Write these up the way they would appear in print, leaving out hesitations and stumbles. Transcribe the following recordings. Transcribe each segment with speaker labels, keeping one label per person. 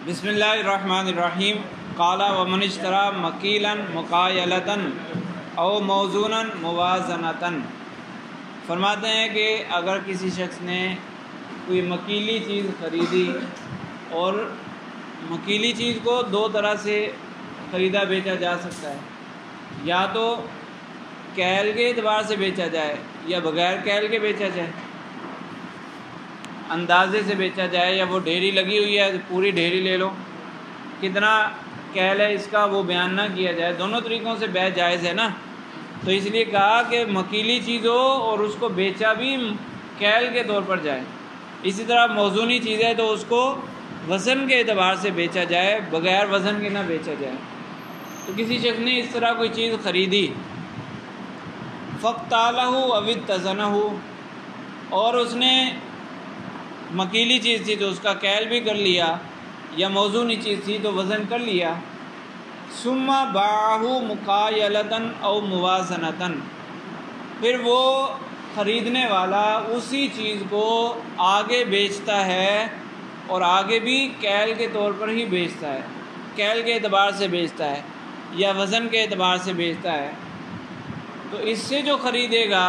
Speaker 1: بسم اللہ الرحمن الرحیم۔ قال ومن اشترى مکیلا مقایلتا او موزونا موازنتا، فرماتے ہیں کہ اگر کسی شخص نے کوئی مکیلی چیز خریدی، اور مکیلی چیز کو دو طرح سے خریدا بیچا جا سکتا ہے، یا تو کیل کے اعتبار سے بیچا جائے یا بغیر کیل کے بیچا جائے، اندازے سے بیچا جائے، یا وہ ڈھیری لگی ہوئی ہے پوری ڈھیری لے لو، کتنا کیل ہے اس کا وہ بیان نہ کیا جائے۔ دونوں طریقوں سے بیع جائز ہے نا، تو اس لیے کہا کہ مکیلی چیز ہو اور اس کو بیچا بھی کیل کے طور پر جائے۔ اسی طرح موزونی چیز ہے تو اس کو وزن کے اعتبار سے بیچا جائے، بغیر وزن کے نہ بیچا جائے۔ تو کسی شخص نے اس طرح کوئی چیز خریدی، فاقتالہ او اتزنہ، اور اس نے مکیلی چیز تھی تو اس کا کیل بھی کر لیا، یا موزونی چیز تھی تو وزن کر لیا، ثم باعہ مقایلتا او موازنتا، پھر وہ خریدنے والا اسی چیز کو آگے بیچتا ہے، اور آگے بھی کیل کے طور پر ہی بیچتا ہے، کیل کے اعتبار سے بیچتا ہے یا وزن کے اعتبار سے بیچتا ہے، تو اس سے جو خریدے گا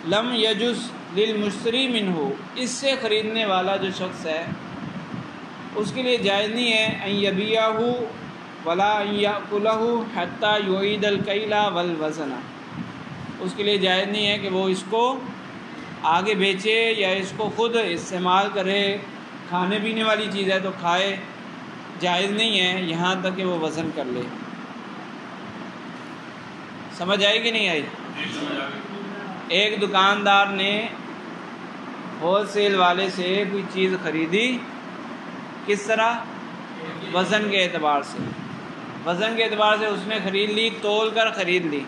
Speaker 1: لم یجز للمشتری منہ، اس سے خریدنے والا جو شخص ہے اس کے لیے جائز نہیں ہے ان یبیعہ ولا ان یأکلہ حتی یعید الکیل والوزن، اس کے لیے جائز نہیں ہے کہ وہ اس کو آگے بیچے یا اس کو خود استعمال کرے، کھانے پینے والی چیز ہے تو کھائے، جائز نہیں ہے یہاں تک کہ وہ وزن کر لے۔ سمجھ آئی کہ نہیں آئی؟ ایک دکاندار نے ہول سیل والے سے کوئی چیز خریدی، کس طرح؟ وزن کے اعتبار سے، وزن کے اعتبار سے اس نے خرید لی، تول کر خرید لی،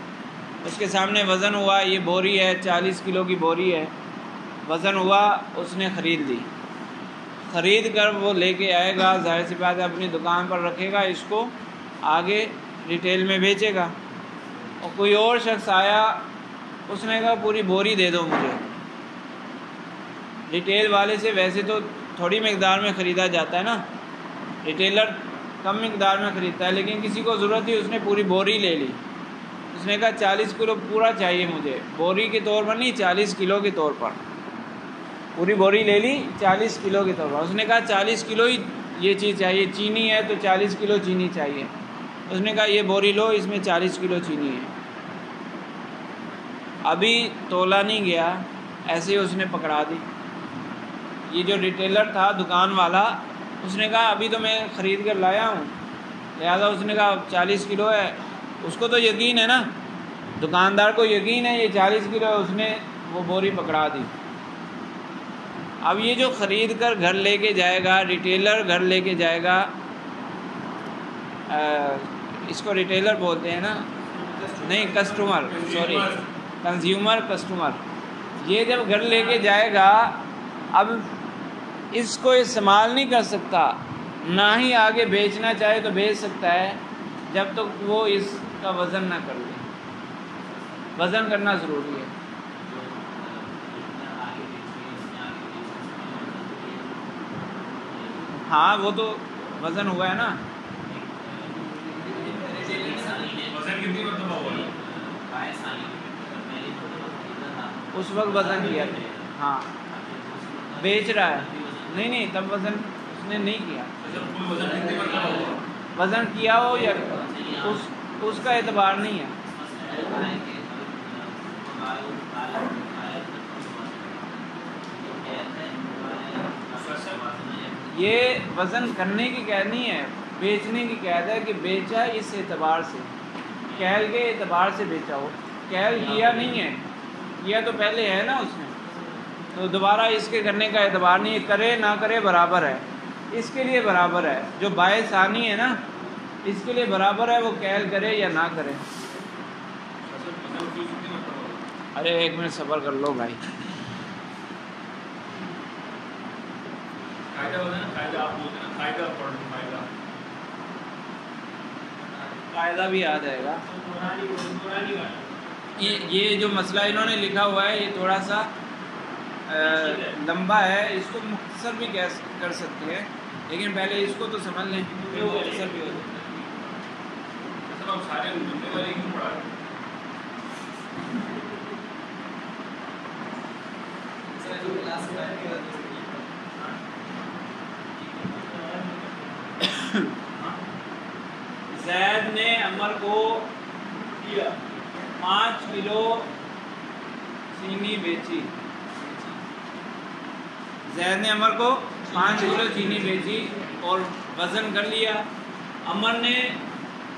Speaker 1: اس کے سامنے وزن ہوا، یہ بوری ہے 40 کلو کی بوری ہے، وزن ہوا، اس نے خرید لی، خرید کر وہ لے کے آئے گا، ظاہر سی بات ہے اپنی دکان پر رکھے گا، اس کو آگے ریٹیل میں بیچے گا، اور کوئی اور شخص آیا، اس نے کہا پوری بوری دے دو مجھے۔ ریٹیل والے سے ویسے تو تھوڑی مقدار میں خریدا جاتا ہے نا، ریٹیلر کم مقدار میں خریدتا ہے، لیکن کسی کو ضرورت تھی، اس نے پوری بوری لے لی، اس نے کہا 40 کلو پورا چاہیے مجھے، بوری کے طور پر نہیں 40 کلو کے طور پر، پوری بوری لے لی 40 کلو کے طور پر، اس نے کہا 40 کلو ہی یہ چیز چاہیے، چینی ہے تو 40 کلو چینی چاہیے، اس نے کہا یہ بوری لو، اس میں 40 کلو چینی ہے۔ ابھی تولا نہیں گیا، ایسے ہی اس نے پکڑا دی، یہ جو ریٹیلر تھا دکان والا، اس نے کہا ابھی تو میں خرید کر لایا ہوں، لہذا اس نے کہا 40 کلو ہے، اس کو تو یقین ہے نا، دکاندار کو یقین ہے یہ 40 کلو ہے، اس نے وہ بوری پکڑا دی۔ اب یہ جو خرید کر گھر لے کے جائے گا، ریٹیلر گھر لے کے جائے گا، اس کو ریٹیلر بولتے ہیں نا، نہیں کسٹمر، سوری کنزیومر، کسٹمر، یہ جب گھر لے کے جائے گا، اب اس کو استعمال نہیں کر سکتا، نہ ہی آگے بیچنا چاہے تو بیچ سکتا ہے جب تک وہ اس کا وزن نہ کر لے، وزن کرنا ضروری ہے۔ ہاں وہ تو وزن ہوا ہے نا، اس وقت وزن کیا تھا، ہاں بیچ رہا ہے، نہیں تب وزن اس نے نہیں کیا، وزن کیا ہو یا اس کا اعتبار نہیں ہے۔ یہ وزن کرنے کی قید نہیں ہے، بیچنے کی قید ہے کہ بیچا اس اعتبار سے، کیل کے اعتبار سے بیچا ہو، کیل کیا نہیں ہے، کیا تو پہلے ہے نا اس نے، تو دوبارہ اس کے کرنے کا اعتبار نہیں ہے، کرے نہ کرے برابر ہے، اس کے لیے برابر ہے، جو بائع ثانی ہے نا اس کے لیے برابر ہے، وہ کیل کرے یا نہ کرے۔ ارے ایک منٹ صبر کر لو بھائی، قاعدہ بھی آ جائے گا۔ یہ جو مسئلہ انہوں نے لکھا ہوا ہے یہ تھوڑا سا لمبا ہے، اس کو مختصر بھی کر سکتے ہیں، لیکن پہلے اس کو تو سمجھ لیں پھر مختصر بھی ہو جائے۔ زید نے عمر کو 5 کلو چینی بیچی، زید نے عمر کو 5 کلو چینی بیچی اور وزن کر لیا۔ عمر نے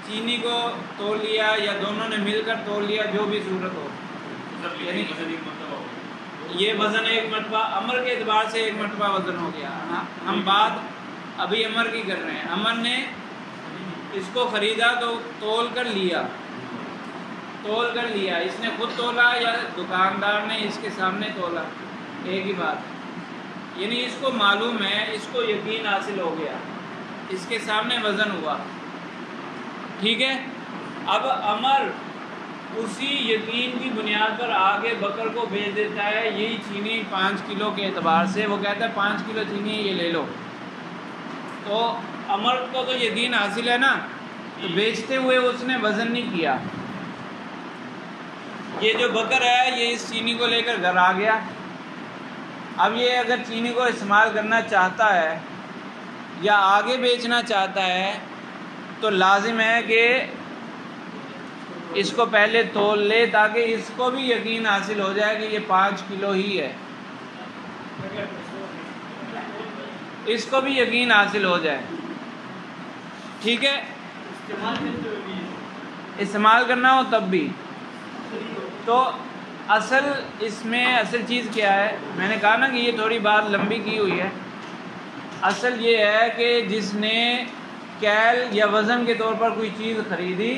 Speaker 1: چینی کو تول لیا یا دونوں نے مل کر تول لیا، جو بھی صورت ہو، یعنی یہ وزن 1 مرتبہ عمر کے اعتبار سے 1 مرتبہ وزن ہو گیا۔ ہم بات ابھی عمر کی کر رہے ہیں۔ عمر نے اس کو خریدا تو تول کر لیا، اس نے خود تولا یا دکاندار نے اس کے سامنے تولا، ایک ہی بات ہے، یعنی اس کو معلوم ہے، اس کو یقین حاصل ہو گیا، اس کے سامنے وزن ہوا، ٹھیک ہے۔ اب عمر اسی یقین کی بنیاد پر آگے بکر کو بیچ دیتا ہے، یہی چینی 5 کلو کے اعتبار سے، وہ کہتا ہے 5 کلو چینی یہ لے لو، تو عمر کو تو یقین حاصل ہے نا، تو بیچتے ہوئے اس نے وزن نہیں کیا۔ یہ جو بکر ہے یہ اس چینی کو لے کر گھر آ گیا، اب یہ اگر چینی کو استعمال کرنا چاہتا ہے یا آگے بیچنا چاہتا ہے تو لازم ہے کہ اس کو پہلے تول لے تاکہ اس کو بھی یقین حاصل ہو جائے کہ یہ 5 کلو ہی ہے، اس کو بھی یقین حاصل ہو جائے، ٹھیک ہے۔ استعمال کرنا ہو تب بھی تو اس میں اصل چیز کیا ہے، میں نے کہا نا کہ یہ تھوڑی بات لمبی کی ہوئی ہے۔ اصل یہ ہے کہ جس نے کیل یا وزن کے طور پر کوئی چیز خریدی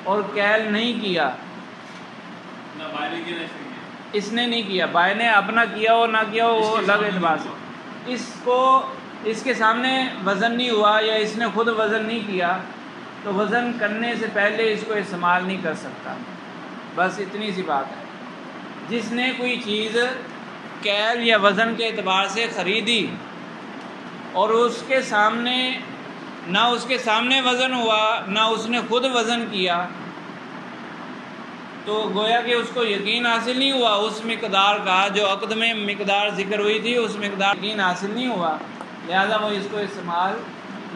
Speaker 1: اور کیل نہیں کیا، اس نے نہیں کیا، بھائی نے اپنا کیا ہو نہ کیا ہو وہ الگ اعتبار سے، اس کے سامنے وزن نہیں ہوا یا اس نے خود وزن نہیں کیا تو وزن کرنے سے پہلے اس کو استعمال نہیں کر سکتا، بس اتنی سی بات ہے۔ جس نے کوئی چیز کیل یا وزن کے اعتبار سے خریدی اور اس کے سامنے وزن ہوا نہ اس نے خود وزن کیا تو گویا کہ اس کو یقین حاصل نہیں ہوا، اس مقدار کا جو عقد میں مقدار ذکر ہوئی تھی اس مقدار یقین حاصل نہیں ہوا، لہذا وہ اس کو استعمال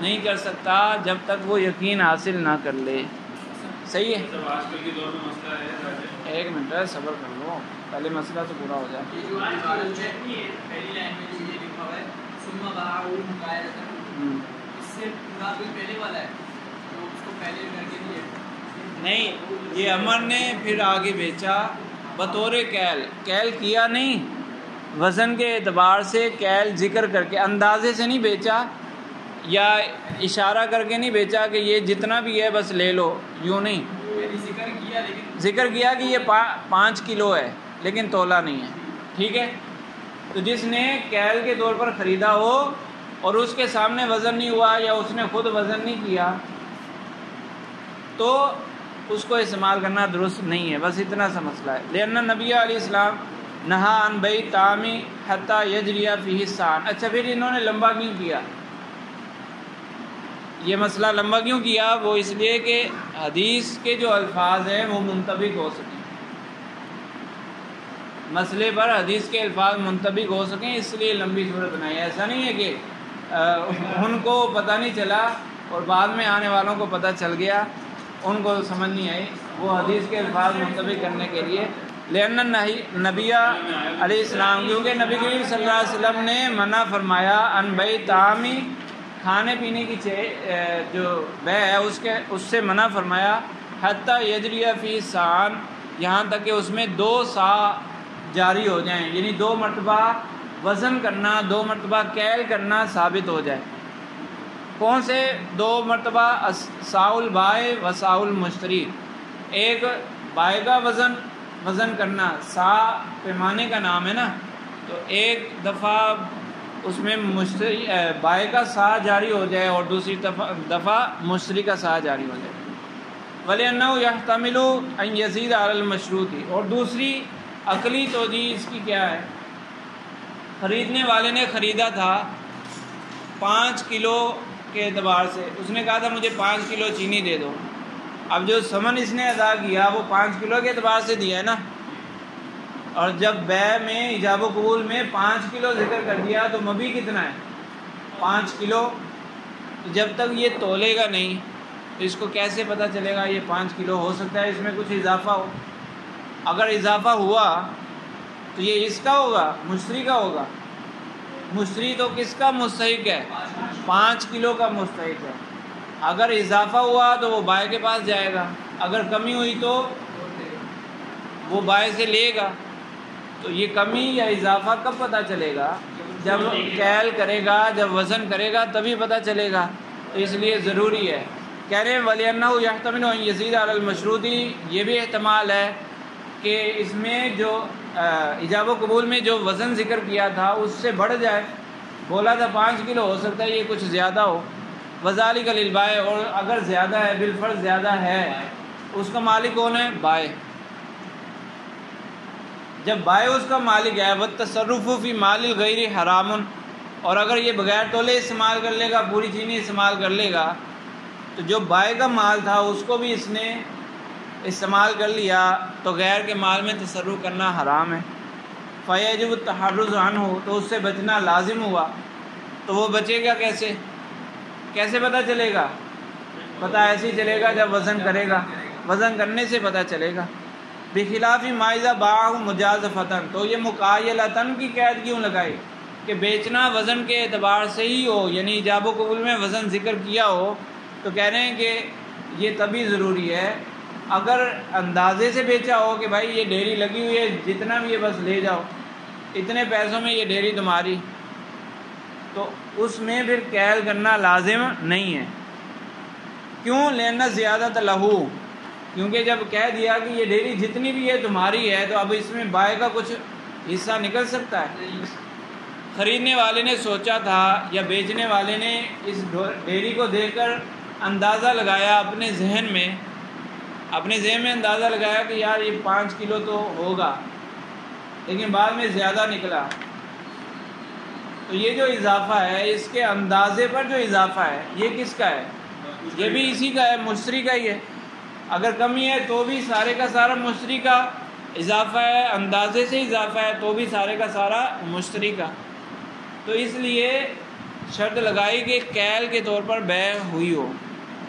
Speaker 1: نہیں کر سکتا جب تک وہ یقین حاصل نہ کر لے۔ صحیح ہے؟ ایک منٹ صبر کر لو، پہلے مسئلہ تو پورا ہو جائے۔ نہیں، یہ عمر نے پھر آگے بیچا بطور کیل کیا نہیں، وزن کے اعتبار سے کیل ذکر کر کے اندازے سے نہیں بیچا یا اشارہ کر کے نہیں بیچا کہ یہ جتنا بھی ہے بس لے لو، یوں نہیں، ذکر کیا کہ یہ 5 کلو ہے لیکن تولا نہیں ہے، ٹھیک ہے۔ تو جس نے کیل کے طور پر خریدا ہو اور اس کے سامنے وزن نہیں ہوا یا اس نے خود وزن نہیں کیا تو اس کو استعمال کرنا درست نہیں ہے، بس اتنا سا مسئلہ ہے۔ لأن نبی علیہ السلام نہا عن بیع طعام حتی یجری فیہ السان۔ اچھا پھر انہوں نے لمبا کیوں کیا، یہ مسئلہ لمبا کیوں کیا؟ وہ اس لیے کہ حدیث کے جو الفاظ ہیں وہ منطبق ہو سکیں، مسئلے پر حدیث کے الفاظ منطبق ہو سکیں، اس لیے لمبی صورت بنائی۔ ایسا نہیں ہے کہ ان کو پتہ نہیں چلا اور بعد میں آنے والوں کو پتہ چل گیا، ان کو سمجھ نہیں آئی، وہ حدیث کے الفاظ منطبق کرنے کے لیے۔ لأن نبی علیہ السلام، کیونکہ نبی کریم صلی اللہ علیہ وسلم نے منع فرمایا عن بیع طعام، کھانے پینے کی جو بیع ہے اس سے منع فرمایا، حتی یجری فی السان، یہاں تک کہ اس میں 2 سا جاری ہو جائیں، یعنی 2 مرتبہ وزن کرنا، 2 مرتبہ کیل کرنا ثابت ہو جائے۔ کون سے 2 مرتبہ؟ ساء البائع و ساء المشتری، ایک بائع کا وزن کرنا، سا پیمانے کا نام ہے نا، تو ایک دفعہ اس میں بائع کا سا جاری ہو جائے اور دوسری دفعہ مشتری کا سا جاری ہو جائے۔ وَلِأَنَّهُ يَحْتَمِلُ أَن يَزِيدَ عَلَى الْمَشْرُوطِ، اور دوسری عقلی توجیہ اس کی کیا ہے خریدنے والے نے خریدا تھا 5 کلو کے اعتبار سے، اس نے کہا تھا مجھے 5 کلو چینی دے دو۔ اب جو ثمن اس نے ادا کیا وہ 5 کلو کے اعتبار سے دیا ہے نا، اور جب بیع میں ایجاب و قبول میں 5 کلو ذکر کر دیا تو مبی کتنا ہے؟ 5 کلو۔ جب تک یہ تولے گا نہیں تو اس کو کیسے پتہ چلے گا یہ 5 کلو؟ ہو سکتا ہے اس میں کچھ اضافہ ہو، اگر اضافہ ہوا تو یہ اس کا ہوگا، مشتری کا ہوگا۔ مشتری تو کس کا مستحق ہے؟ 5 کلو کا مستحق ہے۔ اگر اضافہ ہوا تو وہ بائع کے پاس جائے گا، اگر کمی ہوئی تو وہ بائع سے لے گا۔ تو یہ کمی یا اضافہ کب پتہ چلے گا؟ جب کیل کرے گا، جب وزن کرے گا تبھی پتہ چلے گا۔ تو اس لیے ضروری ہے۔ کہہ رہے ہیں وَلِأَنَّهُ يَحْتَمِلُ أَن يَزِيدَ عَلَى الْمَشْرُوطِ، یہ بھی احتمال ہے کہ اس میں جو ایجاب و قبول میں جو وزن ذکر کیا تھا اس سے بڑھ جائے، بولا تھا 5 کلو، ہو سکتا ہے یہ کچھ زیادہ ہو۔ وَذَلِكَ لِلْبَائِعِ، اور اگر زیادہ ہے، بالفرض زیادہ ہے، اس کا مالک کون ہے؟ بائع۔ جب بائع اس کا مالک ہے، وَالتَّصَرُّفُ فِي مَالِ الْغَيْرِ حَرَامٌ، اور اگر یہ بغیر تولے استعمال کر لے گا، پوری چینی استعمال کر لے گا، تو جو بائع کا مال تھا اس کو بھی اس نے استعمال کر لیا تو غیر کے مال میں تصرف کرنا حرام ہے۔ فَيَجِبُ التَّحَرُّزُ عَنْهُ، تو اس سے بچنا لازم ہوا۔ تو وہ بچے گا کیسے؟ کیسے پتہ چلے گا؟ پتہ ایسے ہی چلے گا جب وزن کرے گا، وزن کرنے سے پتہ چلے گا۔ بخلاف ما اذا باعه مجازفۃ، تو یہ مقایلۃً کی قید کیوں لگائی کہ بیچنا وزن کے اعتبار سے ہی ہو، یعنی ایجاب و قبول میں وزن ذکر کیا ہو، تو کہہ رہے ہیں کہ یہ تبھی ضروری ہے اگر اندازے سے بیچا ہو کہ بھائی یہ ڈیری لگی ہوئی ہے، جتنا بھی ہے بس لے جاؤ، اتنے پیسوں میں یہ ڈیری تمہاری، تو اس میں پھر کیل کرنا لازم نہیں ہے۔ کیوں؟ لأن زیادۃ لہ، کیونکہ جب کہہ دیا کہ یہ ڈیری جتنی بھی ہے تمہاری ہے تو اب اس میں بائع کا کچھ حصہ نکل سکتا ہے۔ خریدنے والے نے سوچا تھا یا بیچنے والے نے اس ڈیری کو دیکھ کر اندازہ لگایا اپنے ذہن میں اندازہ لگایا کہ یار یہ 5 کلو تو ہوگا، لیکن بعد میں زیادہ نکلا، تو یہ جو اضافہ ہے اس کے اندازے پر جو اضافہ ہے یہ کس کا ہے؟ یہ بھی اسی کا ہے، مشتری کا ہی ہے۔ اگر کمی ہے تو بھی سارے کا سارا مشتری کا، اضافہ ہے اندازے سے اضافہ ہے تو بھی سارے کا سارا مشتری کا۔ تو اس لیے شرط لگائی کہ کیل کے طور پر بیع ہوئی ہو،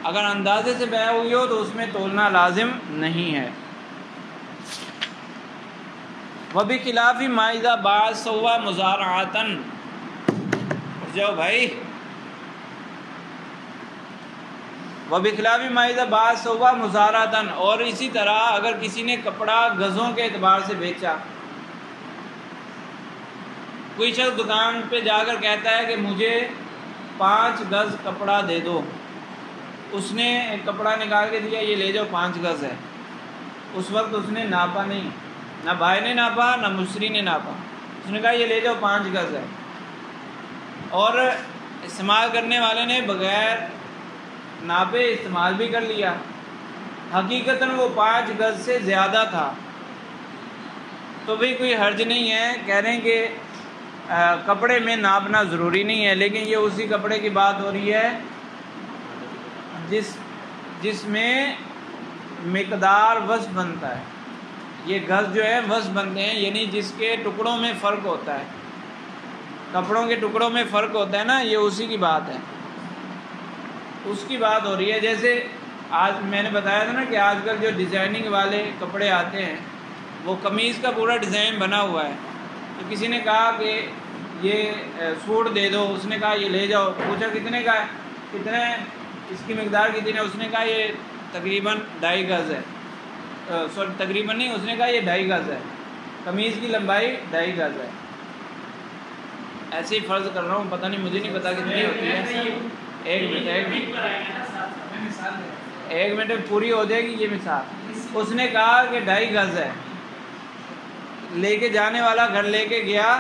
Speaker 1: اگر اندازے سے بیع ہوئی ہو تو اس میں تولنا لازم نہیں ہے۔ وَبِخِلَافِ مَا إِذَا بَاعَ سَوَّى مُزَارَعَةً، جاؤ بھائی، وَبِخِلَافِ مَا إِذَا بَاعَ سَوَّى مُزَارَعَةً، اور اسی طرح اگر کسی نے کپڑا گزوں کے اعتبار سے بیچا، کوئی شخص دکان پہ جا کر کہتا ہے کہ مجھے 5 گز کپڑا دے دو، اس نے ایک کپڑا نکال کے دیا، یہ لے جاؤ 5 گز ہے، اس وقت اس نے ناپا نہیں، نہ بھائی نے ناپا نہ مشتری نے ناپا، اس نے کہا یہ لے جاؤ 5 گز ہے، اور استعمال کرنے والے نے بغیر ناپے استعمال بھی کر لیا، حقیقتاً وہ 5 گز سے زیادہ تھا، تو بھی کوئی حرج نہیں ہے۔ کہہ رہے ہیں کہ کپڑے میں ناپنا ضروری نہیں ہے، لیکن یہ اسی کپڑے کی بات ہو رہی ہے جس میں مقدار وزن بنتا ہے، یہ گز جو ہے وزن بنتے ہیں، یعنی جس کے ٹکڑوں میں فرق ہوتا ہے، کپڑوں کے ٹکڑوں میں فرق ہوتا ہے نا، یہ اسی کی بات ہے، اس کی بات ہو رہی ہے۔ جیسے آج میں نے بتایا تھا نا کہ آج کل جو ڈیزائننگ والے کپڑے آتے ہیں وہ قمیض کا پورا ڈیزائن بنا ہوا ہے، تو کسی نے کہا کہ یہ سوٹ دے دو، اس نے کہا یہ لے جاؤ، پوچھا کتنے کا ہے، کتنے اس کی مقدار کتنی ہے، اس نے کہا یہ تقریباً 2.5 گز ہے، سوری تقریباً نہیں، اس نے کہا یہ 2.5 گز ہے، قمیض کی لمبائی 2.5 گز ہے، ایسے ہی فرض کر رہا ہوں، پتہ نہیں، مجھے نہیں پتا کتنی ہوتی ہے، ایک منٹ پوری ہو جائے گی یہ مثال۔ اس نے کہا کہ 2.5 گز ہے، لے کے جانے والا گھر لے کے گیا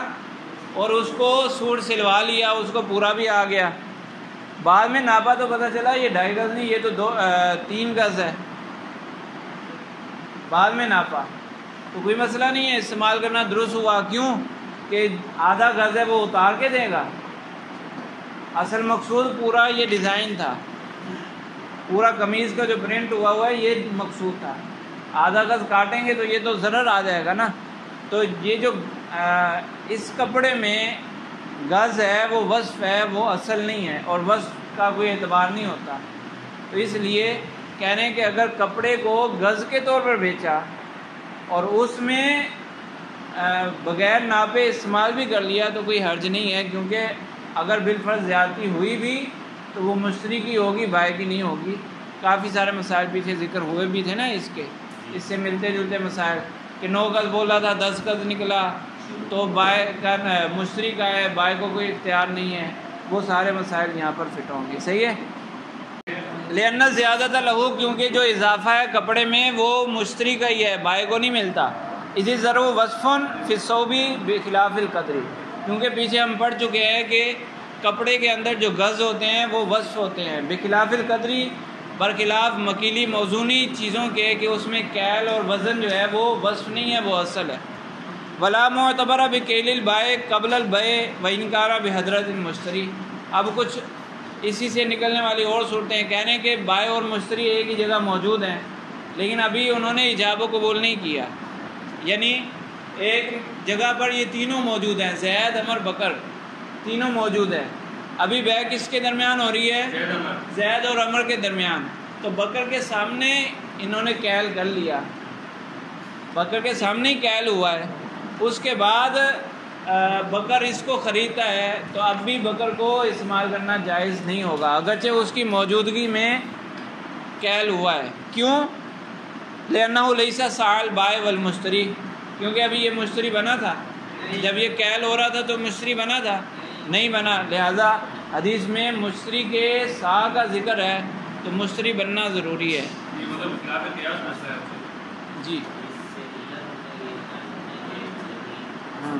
Speaker 1: اور اس کو سوٹ سلوا لیا، اس کو پورا بھی آ گیا، بعد میں ناپا تو پتہ چلا یہ 2.5 گز نہیں، یہ تو 3 گز ہے، بعد میں ناپا تو کوئی مسئلہ نہیں ہے، استعمال کرنا درست ہوا۔ کیوں؟ کہ آدھا گز ہے وہ اتار کے دے گا؟ اصل مقصود پورا یہ ڈیزائن تھا، پورا قمیض کا جو پرنٹ ہوا ہے یہ مقصود تھا. آدھا گز کاٹیں گے تو یہ تو ضرر آ جائے گا نا. تو یہ جو اس کپڑے میں گز ہے وہ وصف ہے، وہ اصل نہیں ہے، اور وصف کا کوئی اعتبار نہیں ہوتا. تو اس لیے کہہ رہے ہیں کہ اگر کپڑے کو گز کے طور پر بیچا اور اس میں بغیر ناپے استعمال بھی کر لیا تو کوئی حرج نہیں ہے، کیونکہ اگر بالفرض زیادتی ہوئی بھی تو وہ مشتری کی ہوگی، بائے کی نہیں ہوگی. کافی سارے مسائل پیچھے ذکر ہوئے بھی تھے نا اس کے، اس سے ملتے جلتے مسائل کہ 9 گز بولا تھا 10 گز نکلا تو بائے کا مشتری کا ہے، بائے کو کوئی اختیار نہیں ہے. وہ سارے مسائل یہاں پر فٹ ہوں گے. صحیح ہے. لأن زیادت لہو، کیونکہ جو اضافہ ہے کپڑے میں وہ مشتری کا ہی ہے، بائے کو نہیں ملتا. اسی ضرور وصفن فی الثوب بخلاف القدر، کیونکہ پیچھے ہم پڑھ چکے ہیں کہ کپڑے کے اندر جو گز ہوتے ہیں وہ وصف ہوتے ہیں، بخلاف القدری، برخلاف مکیلی موزونی چیزوں کے، کہ اس میں کیل اور وزن جو ہے وہ وصف نہیں ہے، وہ اصل ہے. ولا معتبر بکیل البائع قبل البیع وانکار بحضرت المشتری. اب کچھ اسی سے نکلنے والی اور صورتیں کہنے کہ بائع اور مشتری ایک ہی جگہ موجود ہیں لیکن ابھی انہوں نے ایجاب و قبول نہیں کیا، یعنی ایک جگہ پر یہ تینوں موجود ہیں، زید، عمر، بکر، تینوں موجود ہیں. ابھی بیع کس کے درمیان ہو رہی ہے؟ زید اور عمر کے درمیان. تو بکر کے سامنے انہوں نے کیل کر لیا، بکر کے سامنے ہی کیل ہوا ہے. اس کے بعد بکر اس کو خریدتا ہے تو اب بھی بکر کو استعمال کرنا جائز نہیں ہوگا اگرچہ اس کی موجودگی میں کیل ہوا ہے. کیوں؟ لأنہ لیس سال بائع والمشتری، کیونکہ ابھی یہ مشتری بنا تھا، جب یہ کیل ہو رہا تھا تو مشتری بنا تھا؟ نہیں بنا. لہذا حدیث میں مشتری کے سا کا ذکر ہے تو مشتری بننا ضروری ہے. جی ہاں،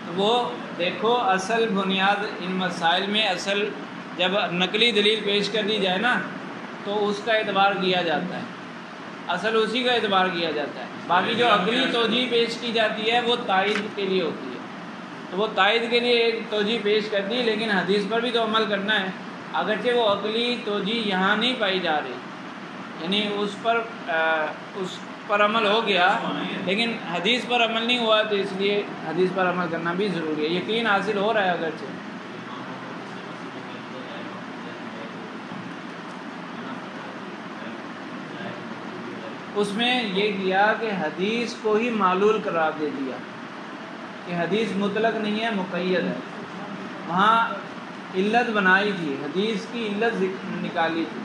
Speaker 1: تو وہ دیکھو اصل بنیاد ان مسائل میں، اصل جب نقلی دلیل پیش کر دی جائے نا تو اس کا اعتبار کیا جاتا ہے، اصل اسی کا اعتبار کیا جاتا ہے. باقی جو عقلی توجیہ پیش کی جاتی ہے وہ تائید کے لیے ہوتی ہے، تو وہ تائید کے لیے ایک توجیہ پیش کر دی، لیکن حدیث پر بھی تو عمل کرنا ہے. اگرچہ وہ عقلی توجیہ یہاں نہیں پائی جا رہی، یعنی اس پر عمل ہو گیا لیکن حدیث پر عمل نہیں ہوا، تو اس لیے حدیث پر عمل کرنا بھی ضروری ہے. یقین حاصل ہو رہا ہے اگرچہ. اس میں یہ کیا کہ حدیث کو ہی معلول قرار دے دیا کہ حدیث مطلق نہیں ہے، مقید ہے. وہاں علت بنائی تھی، حدیث کی علت نکالی تھی،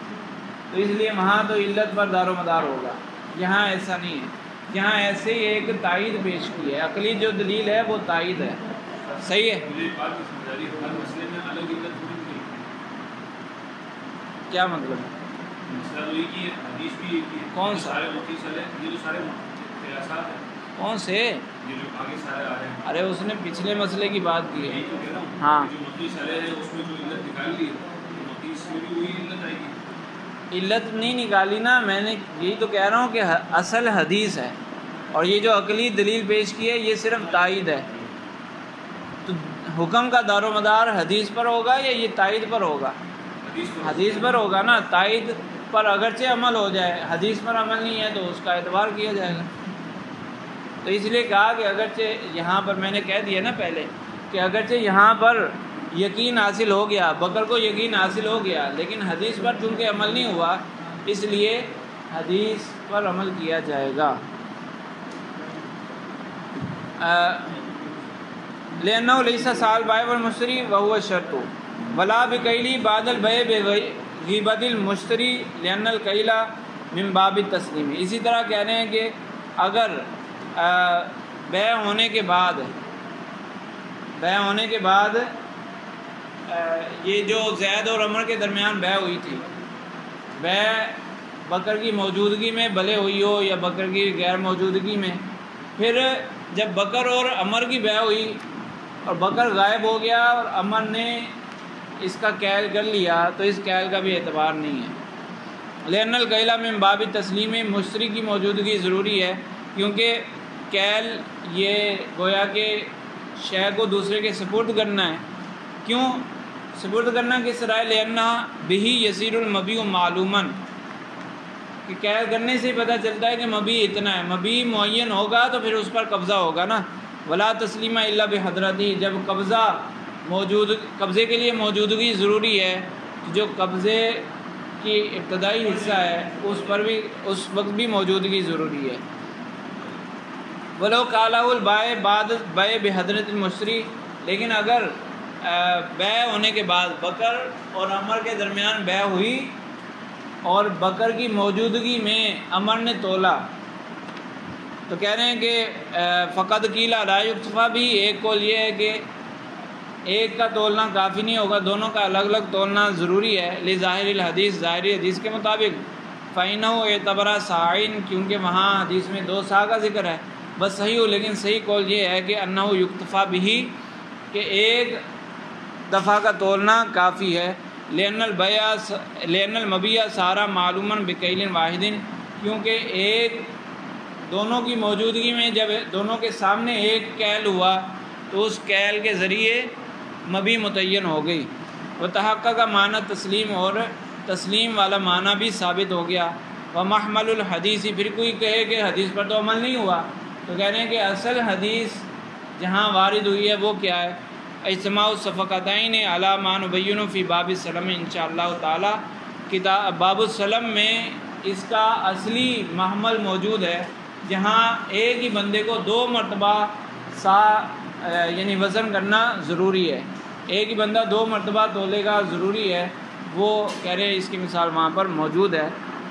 Speaker 1: تو اس لیے وہاں تو علت پر دار و مدار ہوگا. یہاں ایسا نہیں ہے، یہاں ایسے ہی ایک تائید پیش کی ہے، عقلی جو دلیل ہے وہ تائید ہے. صحیح ہے. کیا مطلب ہے؟ کون سا؟ کون سے؟ ارے اس نے پچھلے مسئلے کی بات کی ہے. ہاں علت نہیں نکالی نا، میں نے یہی تو کہہ رہا ہوں کہ اصل حدیث ہے اور یہ جو عقلی دلیل پیش کی ہے یہ صرف تائید ہے. تو حکم کا دار و مدار حدیث پر ہوگا یا یہ تائید پر ہوگا؟ حدیث پر ہوگا نا. تائید پر اگرچہ عمل ہو جائے، حدیث پر عمل نہیں ہے تو اس کا اعتبار کیا جائے گا. تو اس لیے کہا کہ اگرچہ یہاں پر میں نے کہہ دیا نا پہلے کہ اگرچہ یہاں پر یقین حاصل ہو گیا، بکر کو یقین حاصل ہو گیا، لیکن حدیث پر چونکہ عمل نہیں ہوا اس لیے حدیث پر عمل کیا جائے گا. لأنہ لیس سال بائع والمشتری وهو شرط ولا بکیلی بعد البیع بغیبت المشتری لأن الکیل من باب التسلیم. اسی طرح کہہ رہے ہیں کہ اگر بیع ہونے کے بعد یہ جو زید اور عمر کے درمیان بیع ہوئی تھی، بیع بکر کی موجودگی میں بھلے ہوئی ہو یا بکر کی غیر موجودگی میں، پھر جب بکر اور عمر کی بیع ہوئی اور بکر غائب ہو گیا اور عمر نے اس کا کیل کر لیا تو اس کیل کا بھی اعتبار نہیں ہے. لأن الکیل من باب التسلیم، مشتری کی موجودگی ضروری ہے کیونکہ کیل یہ گویا کہ شے کو دوسرے کے سپرد کرنا ہے۔ کیوں سپرد کرنا کس رائے؟ لأنہ بہی یسیر المبیع معلوماً، کہ قید کرنے سے پتہ چلتا ہے کہ مبیع اتنا ہے، مبیع معین ہوگا تو پھر اس پر قبضہ ہوگا نا۔ ولا تسلیم الا بحضرتی، جب قبضے کے لیے موجودگی ضروری ہے، جو قبضے کی ابتدائی حصہ ہے اس وقت بھی موجودگی ضروری ہے۔ ولو قالہ البائع بعد بیع بحضرت المشتری، لیکن اگر بیع ہونے کے بعد بکر اور عمر کے درمیان بیع ہوئی اور بکر کی موجودگی میں عمر نے تولا، تو کہہ رہے ہیں کہ فقد قیل لا یکتفی بھی، ایک قول یہ ہے کہ ایک کا تولنا کافی نہیں ہوگا، دونوں کا الگ الگ تولنا ضروری ہے۔ لظاہر الحدیث، ظاہری حدیث کے مطابق، فَإِنَّهُ اعتبر ساعین، کیونکہ وہاں حدیث میں 2 سا کا ذکر ہے۔ بس صحیح ہو، لیکن صحیح قول یہ ہے کہ انہ یکتفی بھی، کہ ایک دفعہ کا تولنا کافی ہے۔ لأن المبیع صار معلوما بکیل واحد، کیونکہ دونوں کی موجودگی میں جب دونوں کے سامنے ایک کیل ہوا تو اس کیل کے ذریعے مبیع متعین ہو گئی۔ وتحقق کا معنی تسلیم، اور تسلیم والا معنی بھی ثابت ہو گیا۔ ومحمل الحدیث، پھر کوئی کہے کہ حدیث پر تو عمل نہیں ہوا، تو کہہ رہے ہیں کہ اصل حدیث جہاں وارد ہوئی ہے وہ کیا ہے؟ اجتماع الصفقتین علی ما نبین فی باب السلم، انشاءاللہ تعالی کتاب باب السلم میں اس کا اصلی محمل موجود ہے، جہاں ایک ہی بندے کو 2 مرتبہ یعنی وزن کرنا ضروری ہے، ایک ہی بندہ 2 مرتبہ تولے گا ضروری ہے، وہ کہہ رہے ہیں اس کی مثال وہاں پر موجود ہے،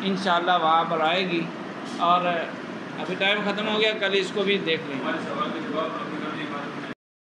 Speaker 1: انشاءاللہ وہاں پر آئے گی۔ اور ابھی ٹائم ختم ہو گیا، کل اس کو بھی دیکھ لیں۔